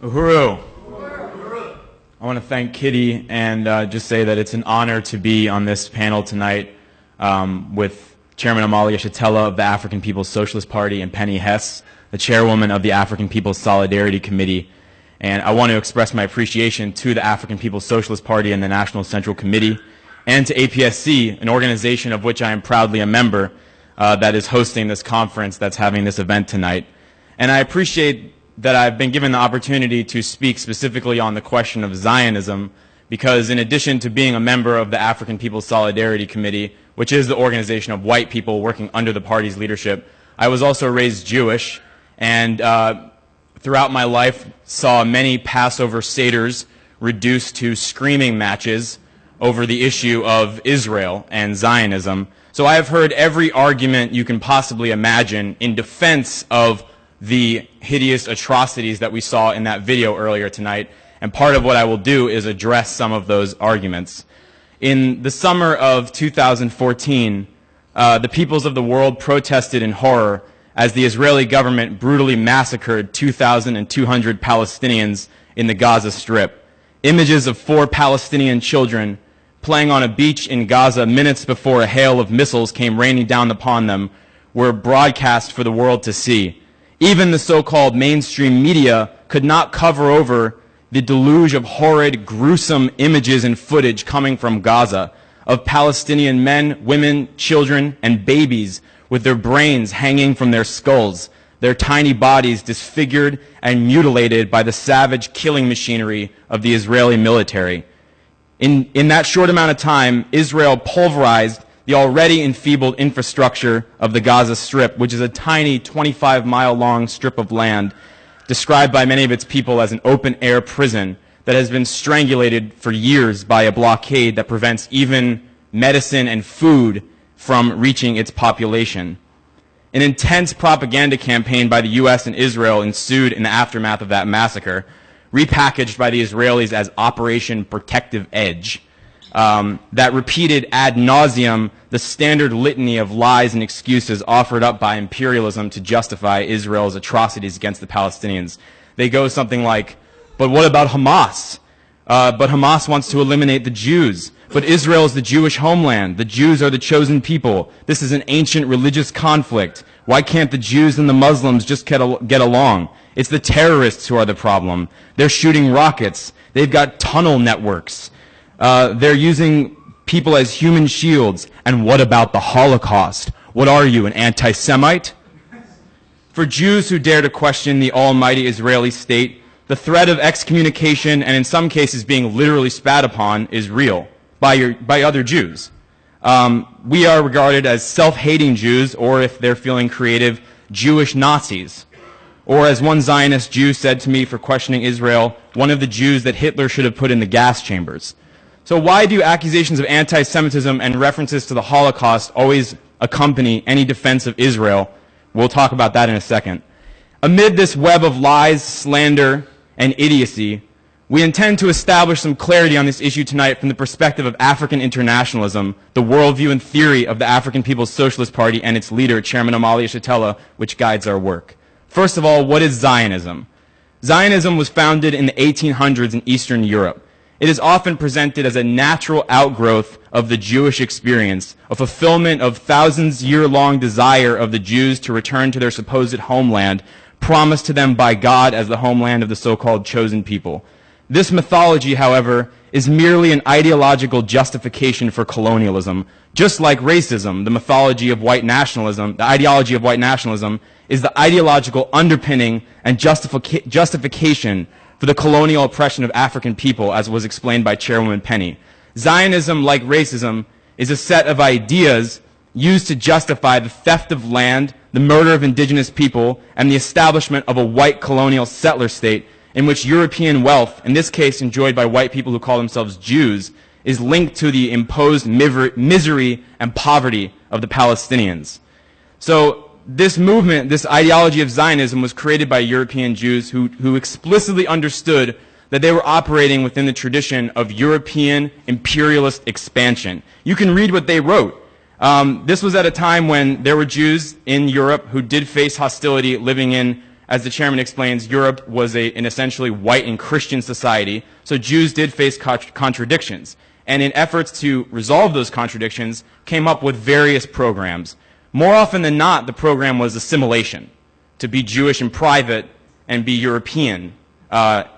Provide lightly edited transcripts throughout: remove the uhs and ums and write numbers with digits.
Uhuru. I want to thank Kitty and just say that it's an honor to be on this panel tonight with Chairman Amalia Shatella of the African People's Socialist Party and Penny Hess, the chairwoman of the African People's Solidarity Committee. And I want to express my appreciation to the African People's Socialist Party and the National Central Committee, and to APSC, an organization of which I am proudly a member, that is hosting this conference, that's having this event tonight. And I appreciate that I've been given the opportunity to speak specifically on the question of Zionism, because in addition to being a member of the African People's Solidarity Committee, which is the organization of white people working under the party's leadership, I was also raised Jewish, and throughout my life saw many Passover Seders reduced to screaming matches over the issue of Israel and Zionism. So I have heard every argument you can possibly imagine in defense of the hideous atrocities that we saw in that video earlier tonight, and part of what I will do is address some of those arguments. In the summer of 2014, the peoples of the world protested in horror as the Israeli government brutally massacred 2,200 Palestinians in the Gaza Strip. Images of 4 Palestinian children playing on a beach in Gaza minutes before a hail of missiles came raining down upon them were broadcast for the world to see. Even the so-called mainstream media could not cover over the deluge of horrid, gruesome images and footage coming from Gaza of Palestinian men, women, children, and babies with their brains hanging from their skulls, their tiny bodies disfigured and mutilated by the savage killing machinery of the Israeli military. In that short amount of time, Israel pulverized the already enfeebled infrastructure of the Gaza Strip, which is a tiny 25-mile-long strip of land described by many of its people as an open-air prison that has been strangulated for years by a blockade that prevents even medicine and food from reaching its population. An intense propaganda campaign by the U.S. and Israel ensued in the aftermath of that massacre, repackaged by the Israelis as Operation Protective Edge, that repeated ad nauseum the standard litany of lies and excuses offered up by imperialism to justify Israel's atrocities against the Palestinians. They go something like, but what about Hamas? But Hamas wants to eliminate the Jews. But Israel is the Jewish homeland. The Jews are the chosen people. This is an ancient religious conflict. Why can't the Jews and the Muslims just get along? It's the terrorists who are the problem. They're shooting rockets. They've got tunnel networks. They're using people as human shields. And what about the Holocaust? What are you, an anti-Semite? For Jews who dare to question the almighty Israeli state, the threat of excommunication and in some cases being literally spat upon is real by other Jews. We are regarded as self-hating Jews, or if they're feeling creative, Jewish Nazis. Or as one Zionist Jew said to me for questioning Israel, one of the Jews that Hitler should have put in the gas chambers. So why do accusations of anti-Semitism and references to the Holocaust always accompany any defense of Israel? We'll talk about that in a second. Amid this web of lies, slander, and idiocy, we intend to establish some clarity on this issue tonight from the perspective of African internationalism, the worldview and theory of the African People's Socialist Party and its leader, Chairman Amalia Shatella, which guides our work. First of all, what is Zionism? Zionism was founded in the 1800s in Eastern Europe. It is often presented as a natural outgrowth of the Jewish experience, a fulfillment of thousands-year-long desire of the Jews to return to their supposed homeland, promised to them by God as the homeland of the so-called chosen people. This mythology, however, is merely an ideological justification for colonialism. Just like racism, the mythology of white nationalism, the ideology of white nationalism, is the ideological underpinning and justification for the colonial oppression of African people, as was explained by Chairwoman Penny. Zionism, like racism, is a set of ideas used to justify the theft of land, the murder of indigenous people, and the establishment of a white colonial settler state in which European wealth, in this case enjoyed by white people who call themselves Jews, is linked to the imposed misery and poverty of the Palestinians. So this movement, this ideology of Zionism, was created by European Jews who explicitly understood that they were operating within the tradition of European imperialist expansion. You can read what they wrote. This was at a time when there were Jews in Europe who did face hostility living in as the chairman explains, Europe was an essentially white and Christian society, so Jews did face contradictions. And in efforts to resolve those contradictions, came up with various programs. More often than not, the program was assimilation, to be Jewish in private and be European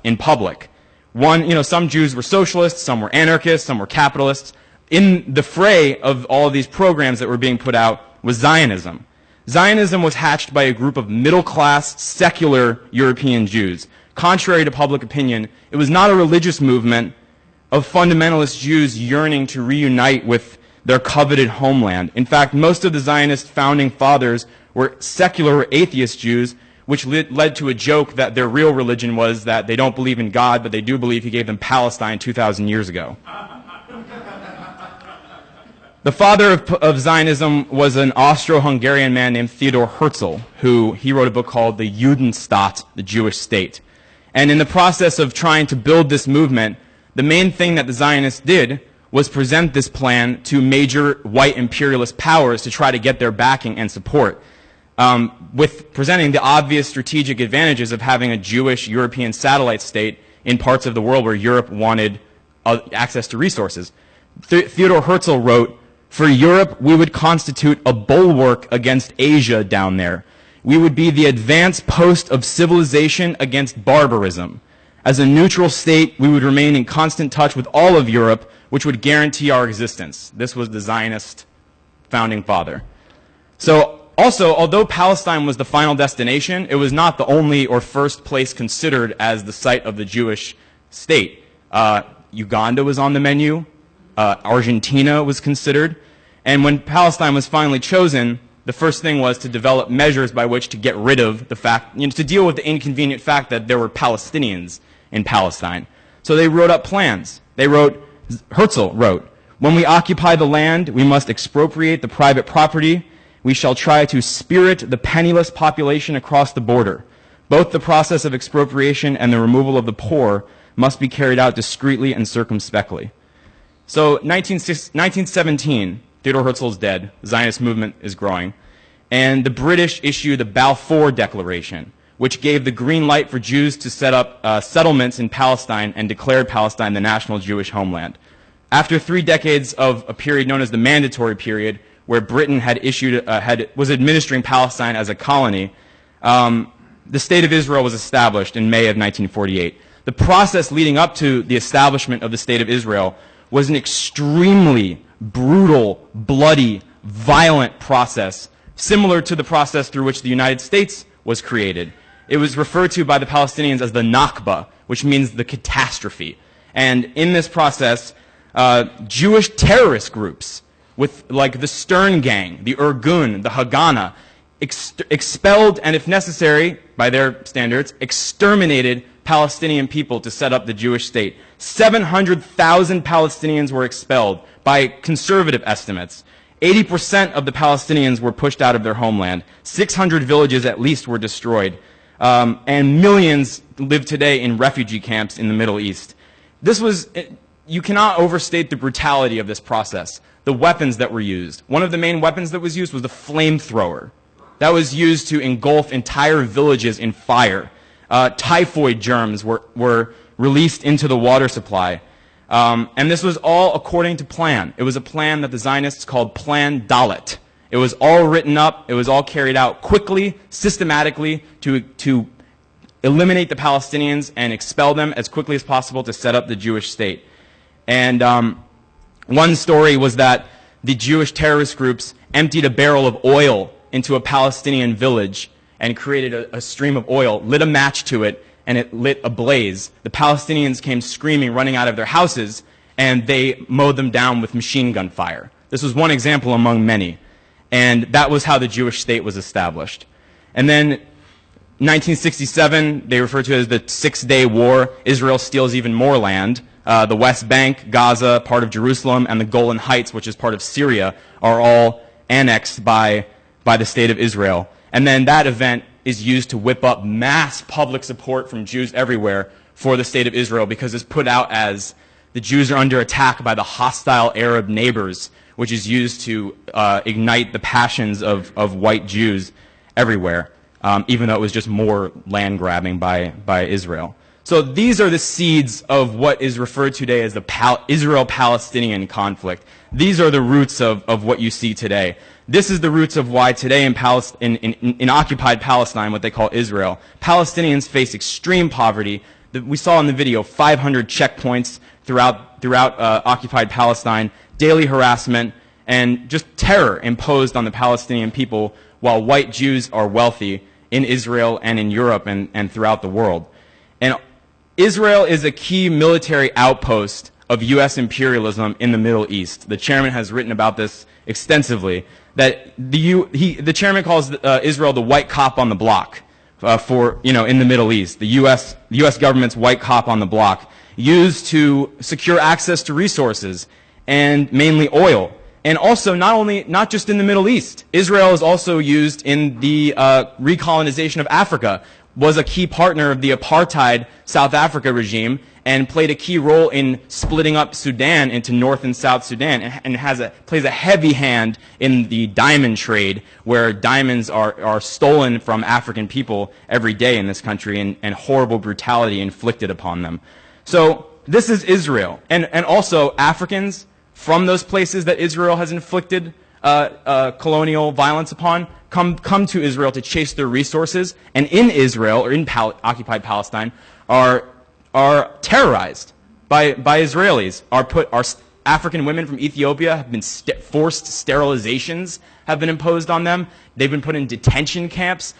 in public. Some Jews were socialists, some were anarchists, some were capitalists. In the fray of all of these programs that were being put out was Zionism. Zionism was hatched by a group of middle-class, secular European Jews. Contrary to public opinion, it was not a religious movement of fundamentalist Jews yearning to reunite with their coveted homeland. In fact, most of the Zionist founding fathers were secular or atheist Jews, which led to a joke that their real religion was that they don't believe in God, but they do believe he gave them Palestine 2,000 years ago. The father of Zionism was an Austro-Hungarian man named Theodor Herzl, he wrote a book called The Judenstaat, the Jewish State. And in the process of trying to build this movement, the main thing that the Zionists did was present this plan to major white imperialist powers to try to get their backing and support, with presenting the obvious strategic advantages of having a Jewish European satellite state in parts of the world where Europe wanted access to resources. Theodor Herzl wrote, "For Europe, we would constitute a bulwark against Asia down there. We would be the advance post of civilization against barbarism. As a neutral state, we would remain in constant touch with all of Europe, which would guarantee our existence." This was the Zionist founding father. So, also, although Palestine was the final destination, it was not the only or first place considered as the site of the Jewish state. Uganda was on the menu. Argentina was considered. And when Palestine was finally chosen, the first thing was to develop measures by which to get rid of the fact, to deal with the inconvenient fact that there were Palestinians in Palestine. So they wrote up plans. Herzl wrote, "When we occupy the land, we must expropriate the private property. We shall try to spirit the penniless population across the border. Both the process of expropriation and the removal of the poor must be carried out discreetly and circumspectly." So 1917, Theodor Herzl is dead, the Zionist movement is growing, and the British issued the Balfour Declaration, which gave the green light for Jews to set up settlements in Palestine and declared Palestine the national Jewish homeland. After 3 decades of a period known as the Mandatory Period, where Britain was administering Palestine as a colony, the State of Israel was established in May of 1948. The process leading up to the establishment of the State of Israel was an extremely brutal, bloody, violent process, similar to the process through which the United States was created. It was referred to by the Palestinians as the Nakba, which means the catastrophe. And in this process, Jewish terrorist groups, like the Stern Gang, the Irgun, the Haganah, expelled and, if necessary, by their standards, exterminated Palestinian people to set up the Jewish state. 700,000 Palestinians were expelled by conservative estimates. 80% of the Palestinians were pushed out of their homeland. 600 villages at least were destroyed. And millions live today in refugee camps in the Middle East. You cannot overstate the brutality of this process. The weapons that were used. One of the main weapons that was used was the flamethrower. That was used to engulf entire villages in fire. Typhoid germs were released into the water supply. And this was all according to plan. It was a plan that the Zionists called Plan Dalet. It was all written up. It was all carried out quickly, systematically, to eliminate the Palestinians and expel them as quickly as possible to set up the Jewish state. And one story was that the Jewish terrorist groups emptied a barrel of oil into a Palestinian village and created a stream of oil, lit a match to it, and it lit a blaze. The Palestinians came screaming, running out of their houses, and they mowed them down with machine gun fire. This was one example among many. And that was how the Jewish state was established. And then 1967, they refer to it as the Six-Day War. Israel steals even more land. The West Bank, Gaza, part of Jerusalem, and the Golan Heights, which is part of Syria, are all annexed by the State of Israel. And then that event is used to whip up mass public support from Jews everywhere for the State of Israel, because it's put out as the Jews are under attack by the hostile Arab neighbors, which is used to ignite the passions of white Jews everywhere. even though it was just more land grabbing by Israel. So these are the seeds of what is referred to today as the Israel-Palestinian conflict. These are the roots of what you see today. This is the roots of why today in occupied Palestine, what they call Israel, Palestinians face extreme poverty. We saw in the video 500 checkpoints throughout occupied Palestine, daily harassment, and just terror imposed on the Palestinian people while white Jews are wealthy in Israel and in Europe and throughout the world. And Israel is a key military outpost of U.S. imperialism in the Middle East. The chairman has written about this extensively, that the chairman calls Israel the white cop on the block in the Middle East. The U.S. government's white cop on the block, used to secure access to resources, and mainly oil. And also, not just in the Middle East. Israel is also used in the recolonization of Africa, was a key partner of the apartheid South Africa regime, and played a key role in splitting up Sudan into North and South Sudan, and plays a heavy hand in the diamond trade, where diamonds are stolen from African people every day in this country, and horrible brutality inflicted upon them. So this is Israel. And also Africans from those places that Israel has inflicted colonial violence upon come to Israel to chase their resources, and in Israel, or in occupied Palestine, are terrorized by Israelis. Our African women from Ethiopia have been forced sterilizations have been imposed on them. They've been put in detention camps.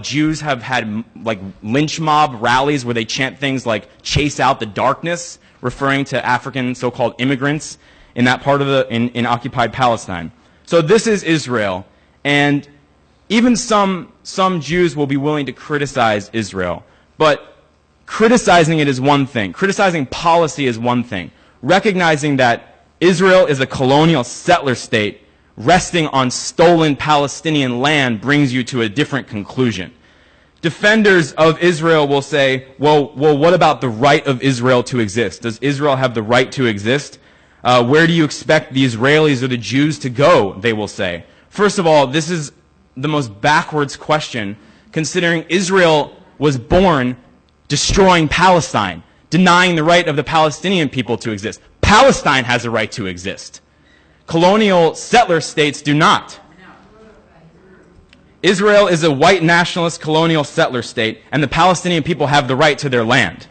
Jews have had like lynch mob rallies where they chant things like "chase out the darkness," referring to African so-called immigrants in that part of in occupied Palestine. So this is Israel, and even some Jews will be willing to criticize Israel, but criticizing it is one thing. Criticizing policy is one thing. Recognizing that Israel is a colonial settler state resting on stolen Palestinian land brings you to a different conclusion. Defenders of Israel will say, well, what about the right of Israel to exist? Does Israel have the right to exist? Where do you expect the Israelis or the Jews to go, they will say. First of all, this is the most backwards question, considering Israel was born destroying Palestine, denying the right of the Palestinian people to exist. Palestine has a right to exist. Colonial settler states do not. Israel is a white nationalist colonial settler state, and the Palestinian people have the right to their land.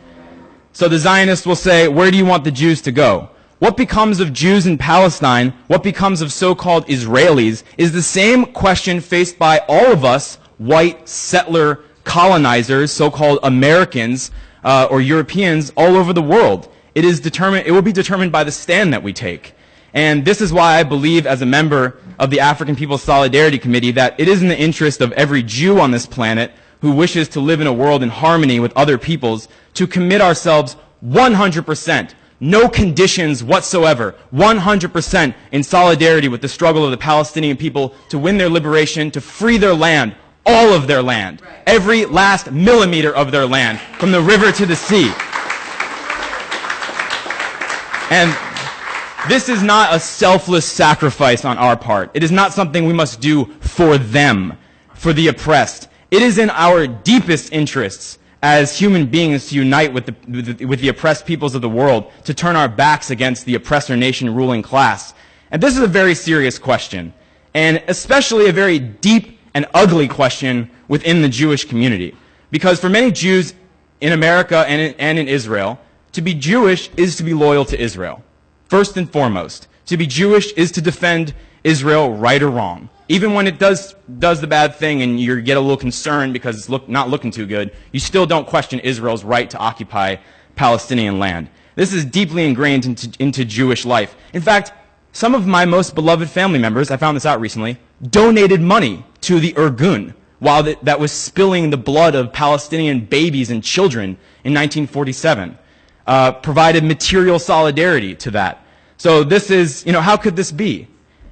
So the Zionists will say, where do you want the Jews to go? What becomes of Jews in Palestine, what becomes of so-called Israelis, is the same question faced by all of us white settler colonizers, so-called Americans or Europeans all over the world. It will be determined by the stand that we take. And this is why I believe, as a member of the African People's Solidarity Committee, that it is in the interest of every Jew on this planet who wishes to live in a world in harmony with other peoples to commit ourselves 100%, no conditions whatsoever, 100% in solidarity with the struggle of the Palestinian people to win their liberation, to free their land, all of their land, every last millimeter of their land, from the river to the sea. And this is not a selfless sacrifice on our part. It is not something we must do for them, for the oppressed. It is in our deepest interests as human beings to unite with the oppressed peoples of the world, to turn our backs against the oppressor nation ruling class. And this is a very serious question, and especially a very deep and ugly question within the Jewish community. Because for many Jews in America and in Israel, to be Jewish is to be loyal to Israel. First and foremost, to be Jewish is to defend Israel, right or wrong. Even when it does the bad thing and you get a little concerned because it's not looking too good, you still don't question Israel's right to occupy Palestinian land. This is deeply ingrained into Jewish life. In fact, some of my most beloved family members, I found this out recently, donated money to the Irgun while that was spilling the blood of Palestinian babies and children in 1947. Provided material solidarity to that. So this is, how could this be?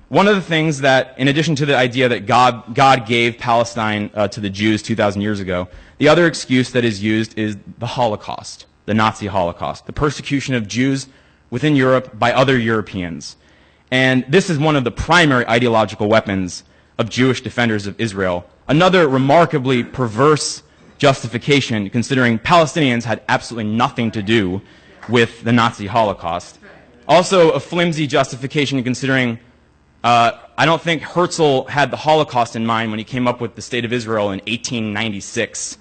One of the things that, in addition to the idea that God gave Palestine to the Jews 2,000 years ago, the other excuse that is used is the Holocaust, the Nazi Holocaust, the persecution of Jews within Europe by other Europeans. And this is one of the primary ideological weapons of Jewish defenders of Israel. Another remarkably perverse justification, considering Palestinians had absolutely nothing to do with the Nazi Holocaust. Also a flimsy justification, considering I don't think Herzl had the Holocaust in mind when he came up with the State of Israel in 1896.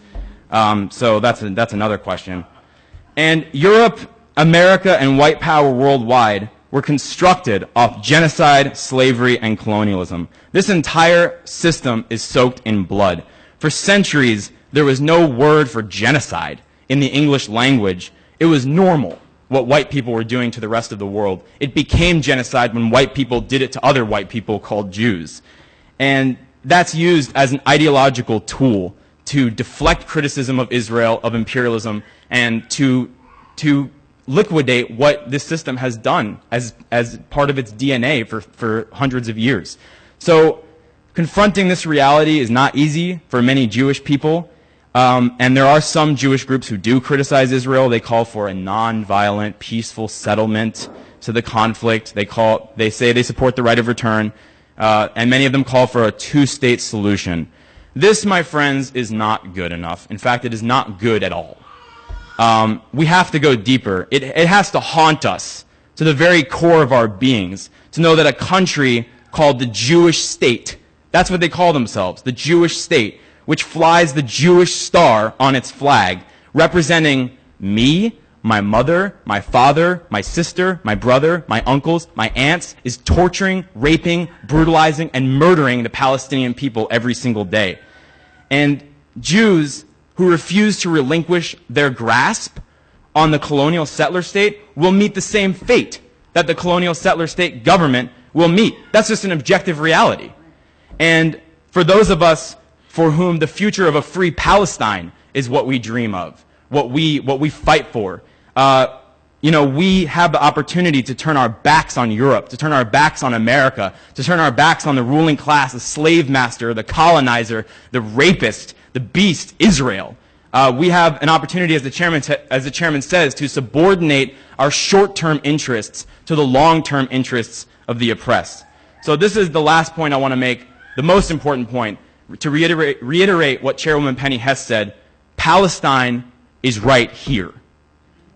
So that's another question. And Europe, America, and white power worldwide were constructed off genocide, slavery, and colonialism. This entire system is soaked in blood. For centuries, there was no word for genocide in the English language. It was normal what white people were doing to the rest of the world. It became genocide when white people did it to other white people called Jews. And that's used as an ideological tool to deflect criticism of Israel, of imperialism, and to liquidate what this system has done as part of its DNA for hundreds of years. So confronting this reality is not easy for many Jewish people. And there are some Jewish groups who do criticize Israel. They call for a non-violent, peaceful settlement to the conflict. They say they support the right of return, and many of them call for a two-state solution. This, my friends, is not good enough. In fact, it is not good at all. We have to go deeper. It has to haunt us to the very core of our beings to know that a country called the Jewish state, that's what they call themselves, the Jewish state, which flies the Jewish star on its flag, representing me, my mother, my father, my sister, my brother, my uncles, my aunts, is torturing, raping, brutalizing, and murdering the Palestinian people every single day. And Jews who refuse to relinquish their grasp on the colonial settler state will meet the same fate that the colonial settler state government will meet. That's just an objective reality. And for those of us for whom the future of a free Palestine is what we dream of, what we fight for, we have the opportunity to turn our backs on Europe, to turn our backs on America, to turn our backs on the ruling class, the slave master, the colonizer, the rapist, the beast, Israel. We have an opportunity, as the chairman says, to subordinate our short-term interests to the long-term interests of the oppressed. So this is the last point I want to make, the most important point, to reiterate what Chairwoman Penny Hess said. Palestine is right here.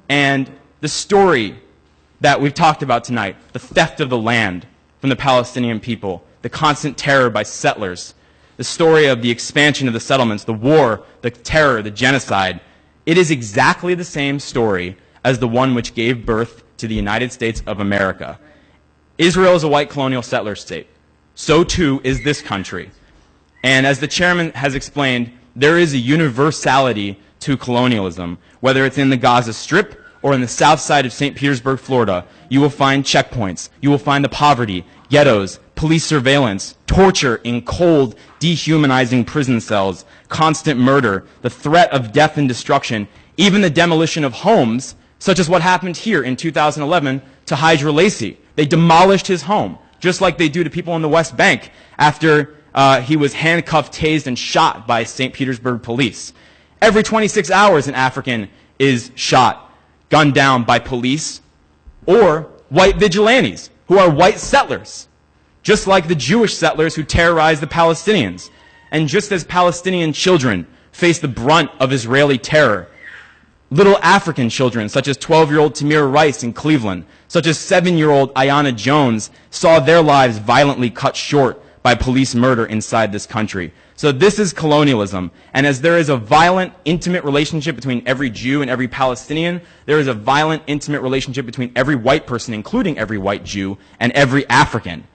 And the story that we've talked about tonight, the theft of the land from the Palestinian people, the constant terror by settlers, the story of the expansion of the settlements, the war, the terror, the genocide, it is exactly the same story as the one which gave birth to the United States of America. Israel is a white colonial settler state. So too is this country. And as the chairman has explained, there is a universality to colonialism. Whether it's in the Gaza Strip or in the south side of St. Petersburg, Florida, you will find checkpoints. You will find the poverty, ghettos, police surveillance, torture in cold, dehumanizing prison cells, constant murder, the threat of death and destruction, even the demolition of homes, such as what happened here in 2011 to Hydra Lacy. They demolished his home, just like they do to people in the West Bank after he was handcuffed, tased, and shot by St. Petersburg police. Every 26 hours, an African is shot, gunned down by police or white vigilantes who are white settlers, just like the Jewish settlers who terrorized the Palestinians. And just as Palestinian children face the brunt of Israeli terror, little African children, such as 12-year-old Tamir Rice in Cleveland, such as 7-year-old Ayanna Jones, saw their lives violently cut short by police murder inside this country. So this is colonialism. And as there is a violent, intimate relationship between every Jew and every Palestinian, there is a violent, intimate relationship between every white person, including every white Jew, and every African,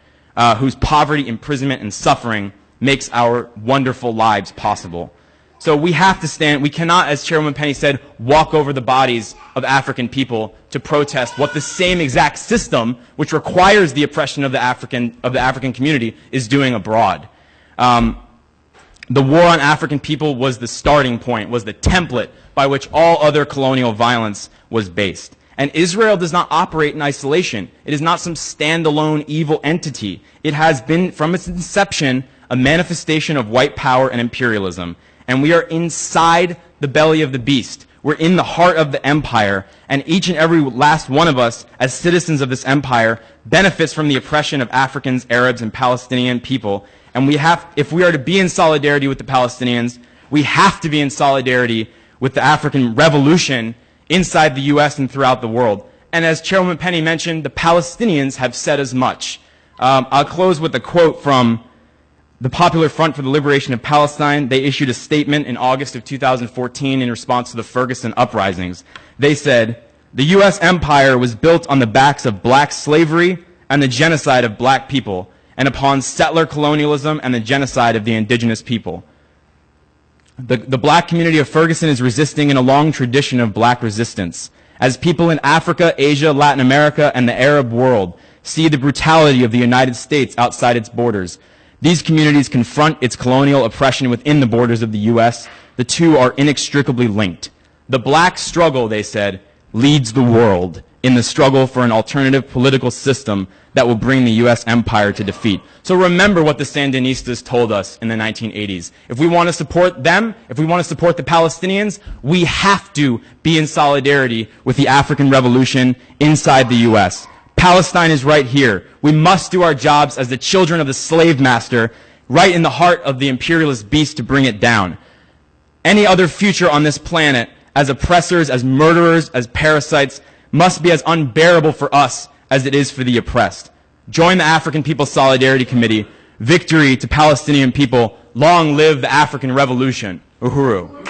whose poverty, imprisonment, and suffering makes our wonderful lives possible. So we have to stand, we cannot, as Chairwoman Penny said, walk over the bodies of African people to protest what the same exact system, which requires the oppression of the African community, is doing abroad. The war on African people was the starting point, was the template by which all other colonial violence was based. And Israel does not operate in isolation. It is not some standalone evil entity. It has been, from its inception, a manifestation of white power and imperialism. And we are inside the belly of the beast. We're in the heart of the empire, and each and every last one of us, as citizens of this empire, benefits from the oppression of Africans, Arabs, and Palestinian people. And if we are to be in solidarity with the Palestinians, we have to be in solidarity with the African revolution inside the U.S. and throughout the world. And as Chairwoman Penny mentioned, the Palestinians have said as much. I'll close with a quote from the Popular Front for the Liberation of Palestine. They issued a statement in August of 2014 in response to the Ferguson uprisings. They said, "The U.S. empire was built on the backs of black slavery and the genocide of black people, and upon settler colonialism and the genocide of the indigenous people. The black community of Ferguson is resisting in a long tradition of black resistance. As people in Africa, Asia, Latin America, and the Arab world see the brutality of the United States outside its borders, these communities confront its colonial oppression within the borders of the U.S. The two are inextricably linked. The black struggle," they said, "leads the world in the struggle for an alternative political system that will bring the U.S. empire to defeat." So remember what the Sandinistas told us in the 1980s. If we want to support them, if we want to support the Palestinians, we have to be in solidarity with the African revolution inside the U.S. Palestine is right here. We must do our jobs as the children of the slave master, right in the heart of the imperialist beast, to bring it down. Any other future on this planet, as oppressors, as murderers, as parasites, must be as unbearable for us as it is for the oppressed. Join the African People's Solidarity Committee. Victory to Palestinian people. Long live the African Revolution. Uhuru.